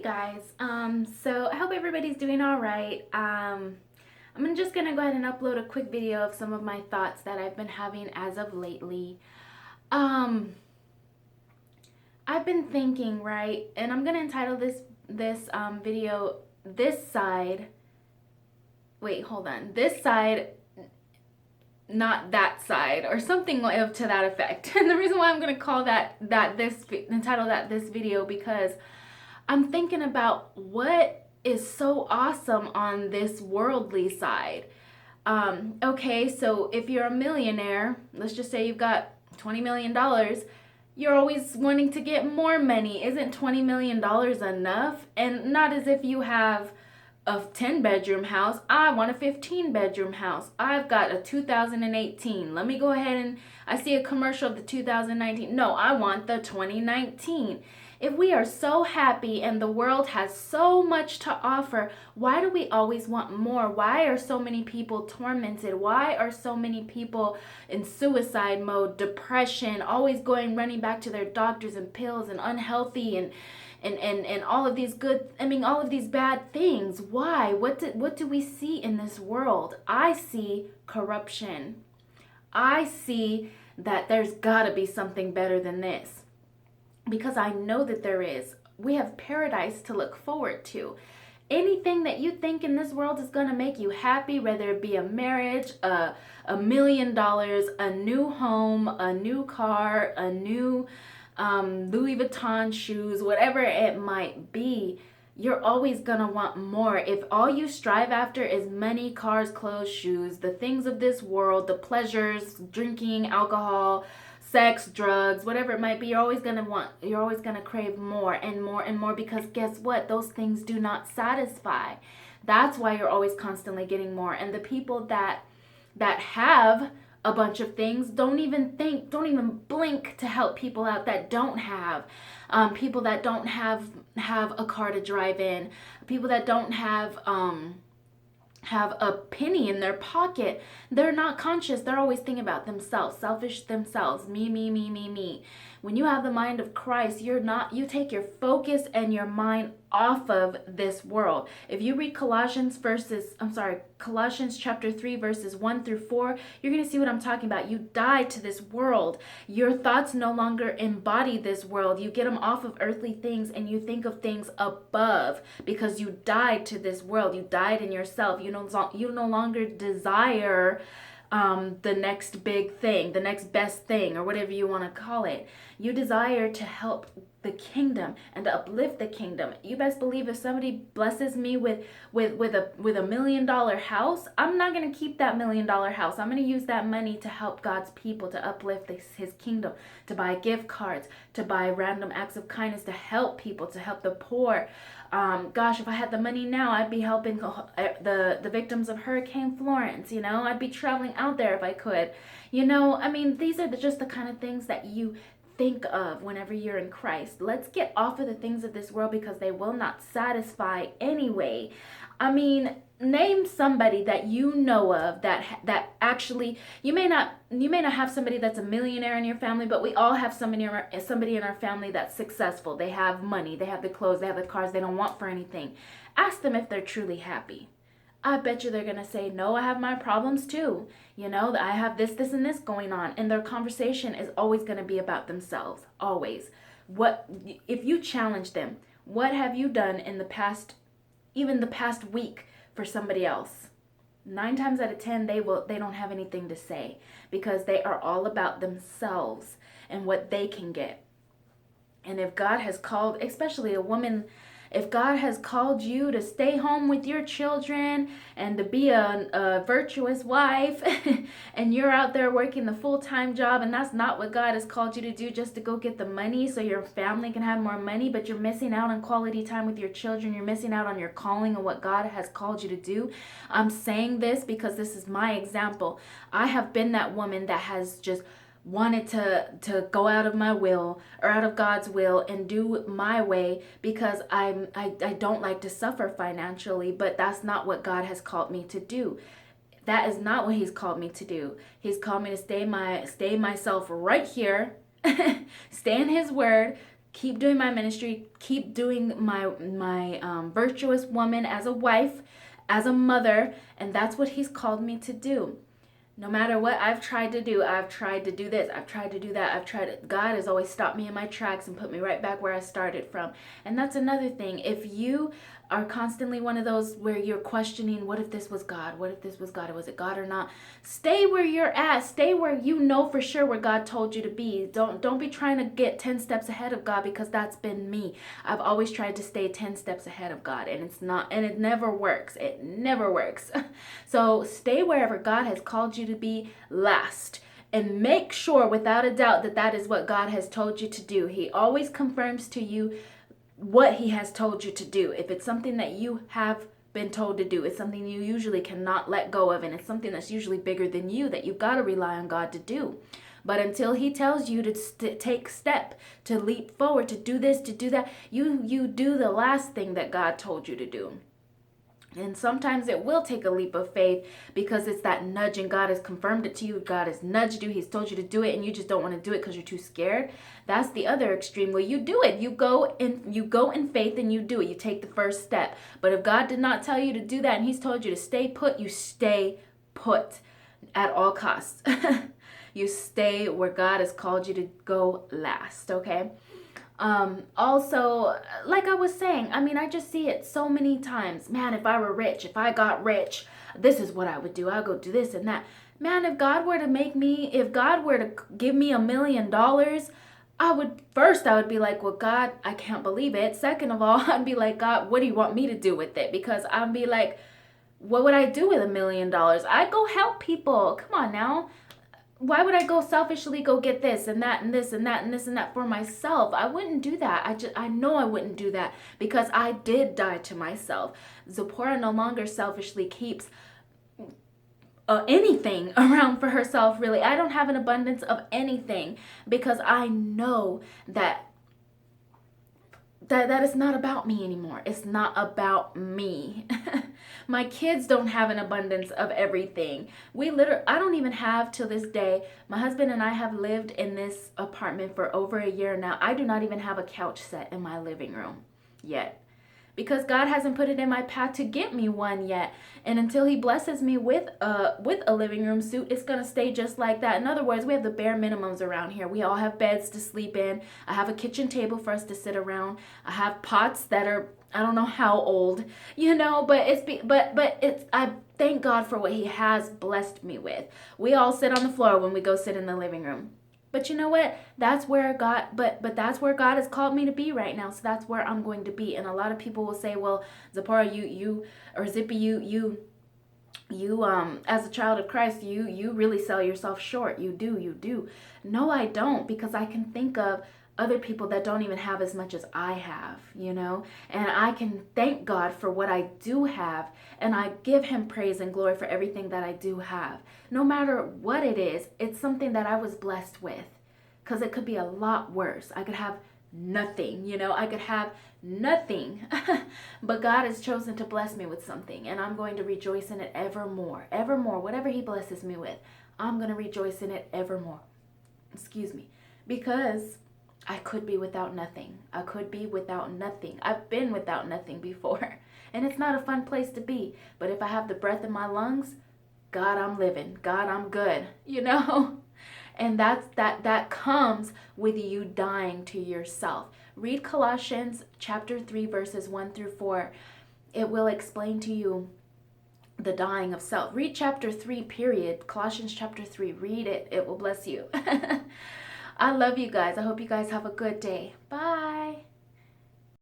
Guys, so I hope everybody's doing all right. I'm just gonna go ahead and upload a quick video of some of my thoughts that I've been having as of lately. Um, I've been thinking, right, and I'm gonna entitle this video "This Side." Wait, hold on. This side, not that side, or something to that effect. And the reason why I'm gonna call entitle that this video because I'm thinking about what is so awesome on this worldly side. Okay, so if you're a millionaire, let's just say you've got $20 million, you're always wanting to get more money. Isn't $20 million enough? And not as if you have a 10-bedroom house. I want a 15-bedroom house. I've got a 2018. Let me go ahead and I see a commercial of the 2019. No, I want the 2019. If we are so happy and the world has so much to offer, why do we always want more? Why are so many people tormented? Why are so many people in suicide mode, depression, always running back to their doctors and pills and unhealthy and all of these all of these bad things? Why? What do we see in this world? I see corruption. I see that there's got to be something better than this. Because I know that there is. We have paradise to look forward to. Anything that you think in this world is going to make you happy, whether it be a marriage, $1 million, a new home, a new car, a new Louis Vuitton shoes, whatever it might be, you're always going to want more. If all you strive after is money, cars, clothes, shoes, the things of this world, the pleasures, drinking, alcohol, sex, drugs, whatever it might be, you're always going to crave more and more and more, because guess what? Those things do not satisfy. That's why you're always constantly getting more. And the people that have a bunch of things don't even blink to help people out that don't have. People that don't have a car to drive in, people that don't have a penny in their pocket. They're not conscious. They're always thinking about themselves, selfish themselves, me. When you have the mind of Christ, you take your focus and your mind off of this world. If you read Colossians chapter 3 verses 1 through 4, you're going to see what I'm talking about. You die to this world. Your thoughts no longer embody this world. You get them off of earthly things and you think of things above, because you died to this world. You died in yourself. You no longer desire the next big thing, the next best thing, or whatever you want to call it. You desire to help the kingdom and to uplift the kingdom. You best believe if somebody blesses me with a $1 million house, I'm not going to keep that $1 million house. I'm going to use that money to help God's people, to uplift his kingdom, to buy gift cards, to buy random acts of kindness, to help people, to help the poor. Gosh, if I had the money now, I'd be helping the victims of Hurricane Florence. I'd be traveling out there if I could. These are just the kind of things that you think of whenever you're in Christ. Let's get off of the things of this world, because they will not satisfy anyway. Name somebody that you know of that actually, you may not have somebody that's a millionaire in your family, but we all have somebody in our family that's successful. They have money, they have the clothes, they have the cars they don't want for anything. Ask them if they're truly happy. I bet you they're going to say, no, I have my problems too. I have this, and this going on. And their conversation is always going to be about themselves. Always. If you challenge them, what have you done in the past, even the past week, for somebody else? 9 times out of 10, they don't have anything to say, because they are all about themselves and what they can get. And if God has called, especially a woman, if God has called you to stay home with your children and to be a virtuous wife, and you're out there working the full-time job, and that's not what God has called you to do, just to go get the money so your family can have more money, but you're missing out on quality time with your children, you're missing out on your calling and what God has called you to do. I'm saying this because this is my example. I have been that woman that has just wanted to go out of my will, or out of God's will, and do my way, because I don't like to suffer financially. But that's not what God has called me to do. That is not what he's called me to do. He's called me to stay myself right here, stay in his word, keep doing my ministry, keep doing my virtuous woman as a wife, as a mother, and that's what he's called me to do. No matter what I've tried to do, I've tried to do this, I've tried to do that, God has always stopped me in my tracks and put me right back where I started from. And that's another thing. If you are constantly one of those where you're questioning, what if this was God? What if this was God? Was it God or not? Stay where you're at. Stay where you know for sure where God told you to be. Don't be trying to get 10 steps ahead of God, because that's been me. I've always tried to stay 10 steps ahead of God, and it never works. It never works. So stay wherever God has called you to be last. And make sure without a doubt that that is what God has told you to do. He always confirms to you what he has told you to do. If it's something that you have been told to do, it's something you usually cannot let go of, and it's something that's usually bigger than you that you've got to rely on God to do. But until he tells you to take step, to leap forward, to do this, to do that, you do the last thing that God told you to do. And sometimes it will take a leap of faith, because it's that nudge, and God has confirmed it to you. God has nudged you. He's told you to do it, and you just don't want to do it because you're too scared. That's the other extreme where you do it. You go in faith and you do it. You take the first step. But if God did not tell you to do that and he's told you to stay put, you stay put at all costs. You stay where God has called you to go last, okay? Also, like I was saying, I mean, I just see it so many times. Man, if I were rich, if I got rich, this is what I would do. I'll go do this and that. Man, if God were to give me $1 million, I would be like, well, God, I can't believe it. Second of all, I'd be like, God, what do you want me to do with it? Because I'd be like, what would I do with $1 million? I'd go help people. Come on now. Why would I go selfishly go get this and that and this and that and this and that for myself? I wouldn't do that. I know I wouldn't do that, because I did die to myself. Zipporah no longer selfishly keeps anything around for herself, really. I don't have an abundance of anything, because I know that is not about me anymore. It's not about me. My kids don't have an abundance of everything. I don't even have, till this day, my husband and I have lived in this apartment for over a year now. I do not even have a couch set in my living room yet, because God hasn't put it in my path to get me one yet. And until he blesses me with a living room suite, it's going to stay just like that. In other words, we have the bare minimums around here. We all have beds to sleep in. I have a kitchen table for us to sit around. I have pots that are, I don't know how old, but I thank God for what he has blessed me with. We all sit on the floor when we go sit in the living room. But you know what? That's where God has called me to be right now. So that's where I'm going to be. And a lot of people will say, well, Zipporah, Zippy, you as a child of Christ, you really sell yourself short. You do. No, I don't, because I can think of other people that don't even have as much as I have, and I can thank God for what I do have, and I give him praise and glory for everything that I do have. No matter what it is, it's something that I was blessed with, because it could be a lot worse. I could have nothing, I could have nothing, but God has chosen to bless me with something, and I'm going to rejoice in it evermore, whatever he blesses me with, I'm going to rejoice in it evermore, because I could be without nothing. I've been without nothing before, and it's not a fun place to be, but if I have the breath in my lungs, God, I'm living. God, I'm good, And that comes with you dying to yourself. Read Colossians chapter 3, verses 1 through 4. It will explain to you the dying of self. Read chapter 3, period. Colossians chapter 3. Read it. It will bless you. I love you guys. I hope you guys have a good day. Bye.